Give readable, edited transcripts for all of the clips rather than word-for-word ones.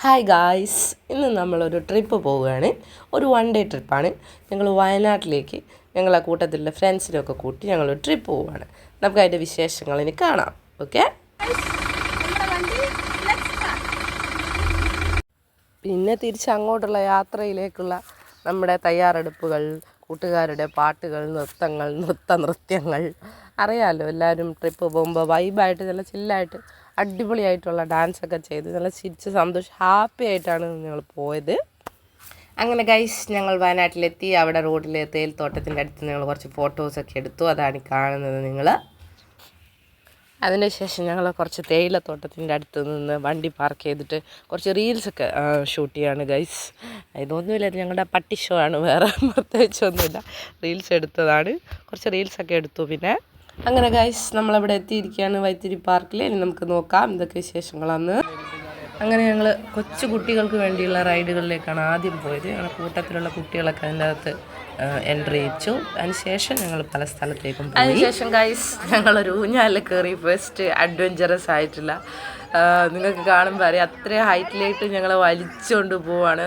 Hi guys, ഇന്ന് നമ്മളൊരു trip പോവുകയാണ്. ഒരു വൺ ഡേ ട്രിപ്പാണ്. ഞങ്ങൾ വയനാട്ടിലേക്ക് ഞങ്ങൾ ആ കൂട്ടത്തിലുള്ള ഫ്രണ്ട്സിനൊക്കെ കൂട്ടി ഞങ്ങളൊരു ട്രിപ്പ് പോവുകയാണ്. നമുക്ക് അതിൻ്റെ വിശേഷങ്ങൾ ഇനി കാണാം. ഓക്കെ, പിന്നെ തിരിച്ച് അങ്ങോട്ടുള്ള യാത്രയിലേക്കുള്ള നമ്മുടെ തയ്യാറെടുപ്പുകൾ, കൂട്ടുകാരുടെ പാട്ടുകൾ, നൃത്യങ്ങൾ അറിയാമല്ലോ. എല്ലാവരും ട്രിപ്പ് പോകുമ്പോൾ വൈബായിട്ട് നല്ല ചില്ലായിട്ട് അടിപൊളിയായിട്ടുള്ള ഡാൻസൊക്കെ ചെയ്ത് നല്ല ചിരിച്ച് സന്തോഷം ഹാപ്പി ആയിട്ടാണ് ഞങ്ങൾ പോയത്. അങ്ങനെ ഗൈസ്, ഞങ്ങൾ വയനാട്ടിലെത്തി. അവിടെ റോഡിലെ തേയിലത്തോട്ടത്തിൻ്റെ അടുത്ത് ഞങ്ങൾ കുറച്ച് ഫോട്ടോസൊക്കെ എടുത്തു. അതാണ് കാണുന്നത് നിങ്ങൾ. അതിനുശേഷം ഞങ്ങൾ കുറച്ച് തേയിലത്തോട്ടത്തിൻ്റെ അടുത്ത് നിന്ന് വണ്ടി പാർക്ക് ചെയ്തിട്ട് കുറച്ച് റീൽസൊക്കെ ഷൂട്ട് ചെയ്യാണ് ഗൈസ്. ഇതൊന്നുമില്ല, ഞങ്ങളുടെ പട്ടി ഷോ ആണ്, വേറെ പ്രത്യേകിച്ചൊന്നുമില്ല. റീൽസ് എടുത്തതാണ്, കുറച്ച് റീൽസൊക്കെ എടുത്തു. പിന്നെ അങ്ങനെ ഗൈസ്, നമ്മളവിടെ എത്തിയിരിക്കുകയാണ് വൈത്തിരി പാർക്കിൽ. ഇനി നമുക്ക് നോക്കാം എന്തൊക്കെ വിശേഷങ്ങളാണ്. അങ്ങനെ ഞങ്ങൾ കൊച്ചു കുട്ടികൾക്ക് വേണ്ടിയുള്ള റൈഡുകളിലേക്കാണ് ആദ്യം പോയത്. ഞങ്ങളുടെ കൂട്ടത്തിലുള്ള കുട്ടികളൊക്കെ അതിൻ്റെ അകത്ത് എൻട്രി ചെയ്യിച്ചു. അതിനുശേഷം ഞങ്ങൾ പല സ്ഥലത്തേക്കും പോയി. അതിനുശേഷം ഗൈസ്, ഞങ്ങളൊരു ഊഞ്ഞാലിൽ കയറി. ഫസ്റ്റ് അഡ്വഞ്ചറസ് ആയിട്ടുള്ള, നിങ്ങൾക്ക് കാണുമ്പോൾ അറിയാം, അത്രയും ഹൈറ്റിലേക്ക് ഞങ്ങളെ വലിച്ചുകൊണ്ട് പോവാണ്.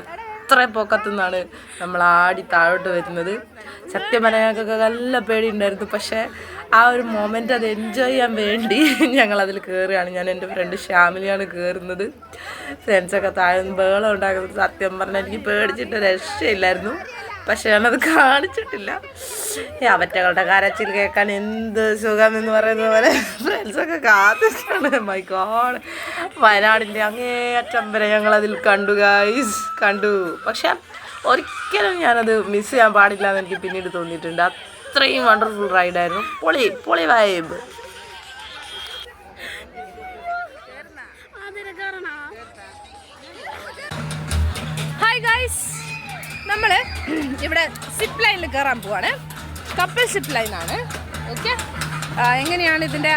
അത്ര പൊക്കത്തു നിന്നാണ് നമ്മൾ ആടി താഴോട്ട് വരുന്നത്. സത്യം പറഞ്ഞാൽ ഞങ്ങൾക്കൊക്കെ നല്ല പേടിയുണ്ടായിരുന്നു. പക്ഷേ ആ ഒരു മൊമെൻ്റ് അത് എൻജോയ് ചെയ്യാൻ വേണ്ടി ഞങ്ങളതിൽ കയറുകയാണ്. ഞാൻ എൻ്റെ ഫ്രണ്ട് ഷ്യാമിലിയാണ് കയറുന്നത്. ഫ്രണ്ട്സൊക്കെ താഴെ ബഹളം ഉണ്ടാക്കുന്നത്. സത്യം പറഞ്ഞാൽ എനിക്ക് പേടിച്ചിട്ട് രക്ഷയില്ലായിരുന്നു. പക്ഷേ ഞാനത് കാണിച്ചിട്ടില്ല. അവറ്റകളുടെ കരച്ചിൽ കേൾക്കാൻ എന്ത് സുഖം എന്ന് പറയുന്ന പോലെ ഫ്രണ്ട്സൊക്കെ കാത്തിട്ടാണ്. മൈ ഗോഡ്, വയനാടിൻ്റെ അങ്ങേയറ്റം വരെ ഞങ്ങളതിൽ കണ്ടു ഗൈസ്, കണ്ടു. പക്ഷെ ഒരിക്കലും ഞാനത് മിസ് ചെയ്യാൻ പാടില്ല എന്ന് എനിക്ക് പിന്നീട് തോന്നിയിട്ടുണ്ട്. അത്രയും വണ്ടർഫുൾ റൈഡായിരുന്നു. പൊളി വൈബ്. ഹായ് ഗൈസ്, നമ്മൾ ഇവിടെ സിപ്പ് ലൈനിൽ കയറാൻ പോവാണ്. കപ്പിൾ സിപ്പ് ലൈനാണ്. ഓക്കെ, എങ്ങനെയാണ് ഇതിൻ്റെ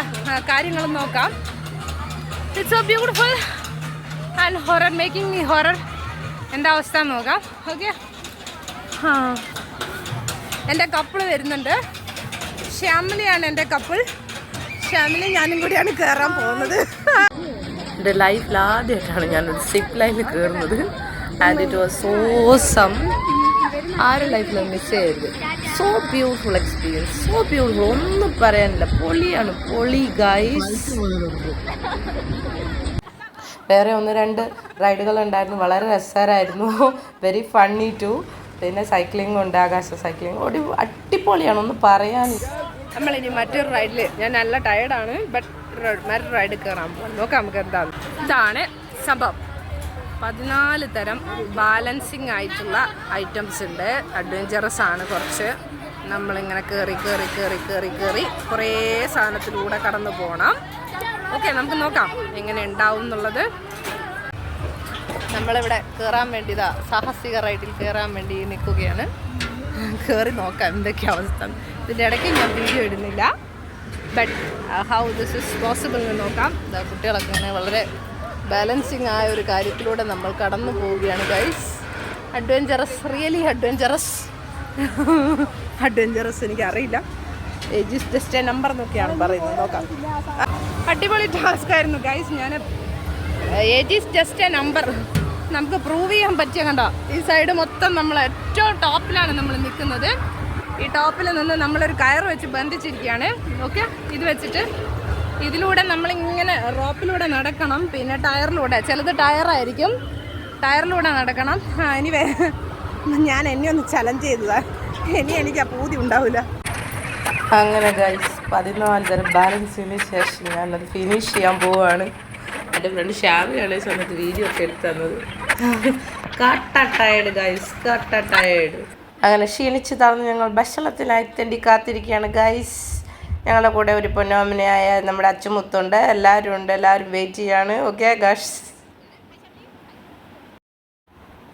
കാര്യങ്ങളും നോക്കാം. It's so beautiful and horror, making me horror. എൻ്റെ അവസ്ഥ നോക്കാം. ഓക്കെ, എൻ്റെ കപ്പിൾ വരുന്നുണ്ട്. ശ്യാമിലിയാണ് എൻ്റെ കപ്പിൾ. ശ്യാമിലി ഞാനും കൂടിയാണ് കയറാൻ പോകുന്നത്. എൻ്റെ ലൈഫിൽ ആദ്യമായിട്ടാണ് ഞാനൊരു സിപ്പ് ലൈനിൽ കയറുന്നത്. And it was so some. ആരും ലൈഫിൽ മിസ് ചെയ്യരുത്. So beautiful experience, so beautiful, ഒന്നും പറയാനില്ല. പൊളിയാണ്, പൊളി ഗൈസ്. വേറെ 1-2 റൈഡുകൾ ഉണ്ടായിരുന്നു, വളരെ രസകരമായിരുന്നു. Very funny too. പിന്നെ സൈക്ലിംഗ് ഉണ്ട്, ആകാശ സൈക്ലിംഗ്. ഒരു അടിപൊളിയാണ്, ഒന്നും പറയാനില്ല. നമ്മളിനി മറ്റൊരു റൈഡിൽ, ഞാൻ നല്ല ടയർഡാണ്, ബട്ട് മറ്റൊരു റൈഡിൽ കയറാൻ പോകാം. നോക്കാം നമുക്ക് എന്താണ്. ഇതാണ് സംഭവം. 14 തരം ബാലൻസിങ് ആയിട്ടുള്ള ഐറ്റംസ് ഉണ്ട്. അഡ്വഞ്ചറസ് ആണ് കുറച്ച്. നമ്മളിങ്ങനെ കയറി കുറേ സാധനത്തിലൂടെ കടന്നു പോകണം. ഓക്കെ, നമുക്ക് നോക്കാം എങ്ങനെ ഉണ്ടാവും എന്നുള്ളത്. നമ്മളിവിടെ കയറാൻ വേണ്ടി, സാഹസിക റൈഡിൽ കയറാൻ വേണ്ടി നിൽക്കുകയാണ്. കയറി നോക്കാം എന്തൊക്കെയാണ് അവസ്ഥ. ഇതിൻ്റെ ഇടയ്ക്ക് ഞാൻ വീഡിയോ ഇടുന്നില്ല, but how this is possible എന്ന് നോക്കാം. കുട്ടികളൊക്കെ ഇങ്ങനെ വളരെ ബാലൻസിങ് ആയ ഒരു കാര്യത്തിലൂടെ നമ്മൾ കടന്നു പോവുകയാണ് ഗൈസ്. Adventurous, really adventurous. എനിക്കറിയില്ല, age is just a number എന്നൊക്കെയാണ് പറയുന്നത്. നോക്കാം. അടിപൊളി ടാസ്ക് ആയിരുന്നു ഗൈസ്. ഞാൻ age is just a number നമുക്ക് പ്രൂവ് ചെയ്യാൻ പറ്റിയ കണ്ടോ. ഈ സൈഡ് മൊത്തം നമ്മൾ ഏറ്റവും ടോപ്പിലാണ് നമ്മൾ നിൽക്കുന്നത്. ഈ ടോപ്പിൽ നിന്ന് നമ്മളൊരു കയർ വെച്ച് ബന്ധിച്ചിരിക്കുകയാണ്. ഓക്കെ, ഇത് വെച്ചിട്ട് ഇതിലൂടെ നമ്മളിങ്ങനെ റോപ്പിലൂടെ നടക്കണം. പിന്നെ ടയറിലൂടെ, ചിലത് ടയറായിരിക്കും, ടയറിലൂടെ നടക്കണം. ഞാൻ എന്നെ ഒന്ന് ചലഞ്ച് ചെയ്തതാണ്. എനിക്ക് ആ പൂതി ഉണ്ടാവില്ല. അങ്ങനെ ഗൈസ്, 14 തരം ബാലൻസിന് ശേഷം ഞാനത് ഫിനിഷ് ചെയ്യാൻ പോവുകയാണ്. എൻ്റെ ഫ്രണ്ട് ഷ്യാമിലാണ് സമയത്ത് വീഡിയോ ഒക്കെ എടുത്തു തന്നത്. Tired guys, tired. അങ്ങനെ ക്ഷീണിച്ച് തളർന്ന് ഞങ്ങൾ ഭക്ഷണത്തിനായി തെണ്ടി കാത്തിരിക്കുകയാണ് ഗൈസ്. ഞങ്ങളുടെ കൂടെ ഒരു പൊന്നോമനയായ നമ്മുടെ അച്ചുമുത്തുണ്ട്. എല്ലാവരും ഉണ്ട്, എല്ലാവരും വെയിറ്റ് ചെയ്യാണ്. ഓക്കെ ഗൈസ്,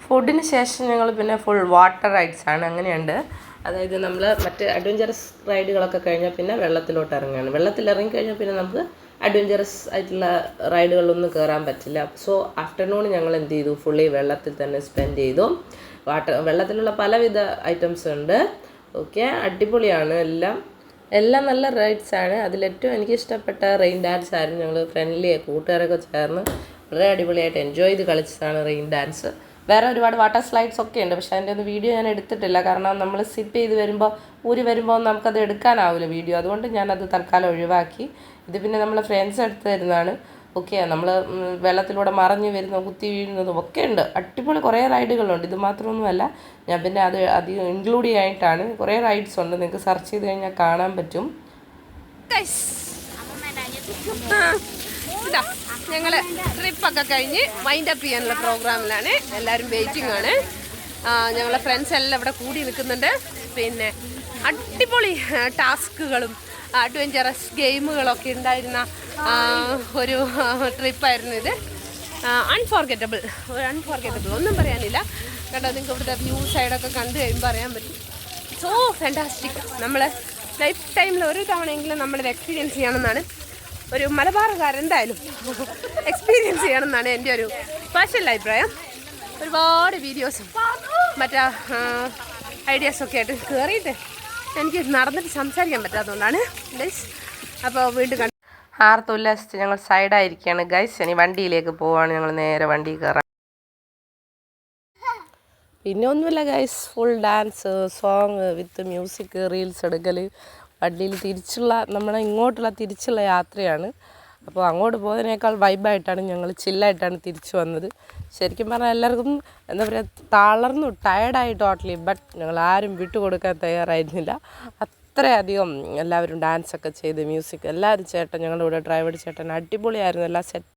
ഫുഡിന് ശേഷം ഞങ്ങൾ പിന്നെ ഫുൾ വാട്ടർ റൈഡ്സ് ആണ്. അങ്ങനെയുണ്ട്. അതായത് നമ്മൾ മറ്റ് അഡ്വഞ്ചറസ് റൈഡുകളൊക്കെ കഴിഞ്ഞാൽ പിന്നെ വെള്ളത്തിലോട്ട് ഇറങ്ങുകയാണ്. വെള്ളത്തിൽ ഇറങ്ങിക്കഴിഞ്ഞാൽ പിന്നെ നമുക്ക് അഡ്വഞ്ചറസ് ആയിട്ടുള്ള റൈഡുകളിലൊന്നും കയറാൻ പറ്റില്ല. സോ ആഫ്റ്റർനൂൺ ഞങ്ങൾ എന്ത് ചെയ്തു, ഫുള്ളി വെള്ളത്തിൽ തന്നെ സ്പെൻഡ് ചെയ്തു. വെള്ളത്തിലുള്ള പലവിധ ഐറ്റംസ് ഉണ്ട്. ഓക്കെ, അടിപൊളിയാണ്. എല്ലാം നല്ല റൈഡ്സാണ്. അതിലേറ്റവും എനിക്കിഷ്ടപ്പെട്ട റെയിൻ ഡാൻസ് ആയിരുന്നു. ഞങ്ങൾ ഫ്രണ്ട്ലി കൂട്ടുകാരൊക്കെ ചേർന്ന് വളരെ അടിപൊളിയായിട്ട് എൻജോയ് ചെയ്ത് കളിച്ചതാണ് റെയിൻ ഡാൻസ്. വേറെ ഒരുപാട് വാട്ടർ സ്ലൈഡ്സ് ഒക്കെ ഉണ്ട്, പക്ഷേ അതിൻ്റെ ഒന്നും വീഡിയോ ഞാൻ എടുത്തിട്ടില്ല. കാരണം നമ്മൾ സിപ്പ് ചെയ്ത് വരുമ്പോൾ വരുമ്പോൾ നമുക്കത് എടുക്കാനാവില്ല വീഡിയോ. അതുകൊണ്ട് ഞാനത് തൽക്കാലം ഒഴിവാക്കി. ഇത് പിന്നെ നമ്മളെ ഫ്രണ്ട്സ് എടുത്ത് തരുന്നതാണ്. ഓക്കെ, നമ്മൾ വെള്ളത്തിലൂടെ മറിഞ്ഞ് വരുന്നതും കുത്തി വീഴുന്നതും ഒക്കെ ഉണ്ട്. അടിപൊളി കുറേ റൈഡുകളുണ്ട്. ഇത് മാത്രമൊന്നുമല്ല, ഞാൻ പിന്നെ അത് ഇൻക്ലൂഡ് ചെയ്യാനായിട്ടാണ്. കുറേ റൈഡ്സ് ഉണ്ട്, നിങ്ങൾക്ക് സെർച്ച് ചെയ്ത് കഴിഞ്ഞാൽ കാണാൻ പറ്റും. ഞങ്ങൾ ട്രിപ്പൊക്കെ കഴിഞ്ഞ് വൈൻഡ് അപ്പ് ചെയ്യാനുള്ള പ്രോഗ്രാമിലാണ്. എല്ലാവരും വെയിറ്റിംഗ് ആണ്. ഞങ്ങളെ ഫ്രണ്ട്സ് എല്ലാം ഇവിടെ കൂടി നിൽക്കുന്നുണ്ട്. പിന്നെ അടിപൊളി ടാസ്കുകളും അഡ്വഞ്ചറസ് ഗെയിമുകളൊക്കെ ഉണ്ടായിരുന്ന ഒരു ട്രിപ്പായിരുന്നു ഇത്. അൺഫോർഗറ്റബിൾ ഒന്നും പറയാനില്ല കേട്ടോ. നിങ്ങൾക്ക് ഇവിടുത്തെ വ്യൂ സൈഡൊക്കെ കണ്ടു കഴിയുമ്പോൾ അറിയാൻ പറ്റും. So fantastic. നമ്മൾ ലൈഫ് ടൈമിൽ ഒരു തവണയെങ്കിലും നമ്മളിത് എക്സ്പീരിയൻസ് ചെയ്യണമെന്നാണ്, ഒരു മലബാറുകാരൻ എന്തായാലും എക്സ്പീരിയൻസ് ചെയ്യണമെന്നാണ് എൻ്റെ ഒരു സ്പെഷ്യൽ അഭിപ്രായം. ഒരുപാട് വീഡിയോസും മറ്റേ ഐഡിയാസൊക്കെ ആയിട്ട് കയറിയിട്ട് എനിക്ക് നടന്നിട്ട് സംസാരിക്കാൻ പറ്റാത്തതുകൊണ്ടാണ് ഗൈസ്. അപ്പോൾ വീണ്ടും ആർത്തുല്ലാസിച്ച് ഞങ്ങൾ സൈഡായിരിക്കുകയാണ് ഗൈസ്. ഇനി വണ്ടിയിലേക്ക് പോവാണ്. ഞങ്ങൾ നേരെ വണ്ടിയിൽ കയറാം. പിന്നെ ഒന്നുമില്ല guys, full dance, song with music, reels എടുക്കൽ, വണ്ടിയിൽ നമ്മളെ ഇങ്ങോട്ടുള്ള തിരിച്ചുള്ള യാത്രയാണ്. അപ്പോൾ അങ്ങോട്ട് പോകുന്നതിനേക്കാൾ വൈബായിട്ടാണ് ഞങ്ങൾ ചില്ലായിട്ടാണ് തിരിച്ചു വന്നത്. ശരിക്കും പറഞ്ഞാൽ എല്ലാവർക്കും എന്താ പറയുക, ടയർഡായി ടോട്ടലി. ബട്ട് ഞങ്ങൾ ആരും വിട്ടുകൊടുക്കാൻ തയ്യാറായിരുന്നില്ല. അത്രയധികം എല്ലാവരും ഡാൻസൊക്കെ ചെയ്ത് മ്യൂസിക് എല്ലാവരും ഞങ്ങളുടെ കൂടെ ഡ്രൈവർ ചേട്ടൻ അടിപൊളിയായിരുന്നു. എല്ലാം സെറ്റ്